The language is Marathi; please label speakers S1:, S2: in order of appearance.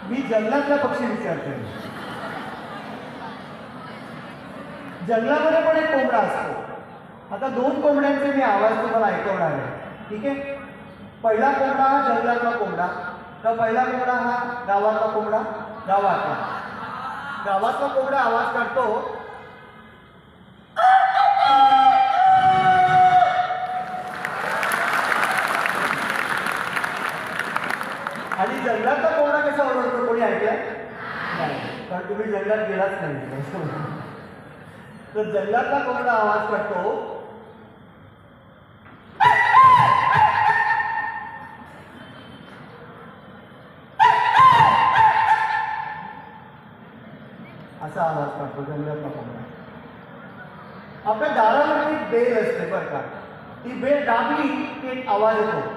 S1: मी जंगलातला पक्षी विचारतोय. जंगलामध्ये पण एक कोंबडा असतो. आता दोन कोंबड्यांचे मी आवाज तुम्हाला ऐकवणार आहे. ठीक आहे. पहिला कोंबडा हा जंगलातला कोंबडा, तर पहिला कोंबडा हा गावातला कोंबडा. गावातला कोंबडा आवाज काढतो आणि जंगलातला कोंबडा कसा ओरडतो कोणी ऐकलाय? नाही, कारण तुम्ही जंगलात गेलाच नाही. तर जंगलातला कोंबडा आवाज काढतो असा आवाज काढतो जंगलातला कोंबडा. आपल्या दारावरती बेल असते बरं का, ती बेल दाबली की एक आवाज येतो.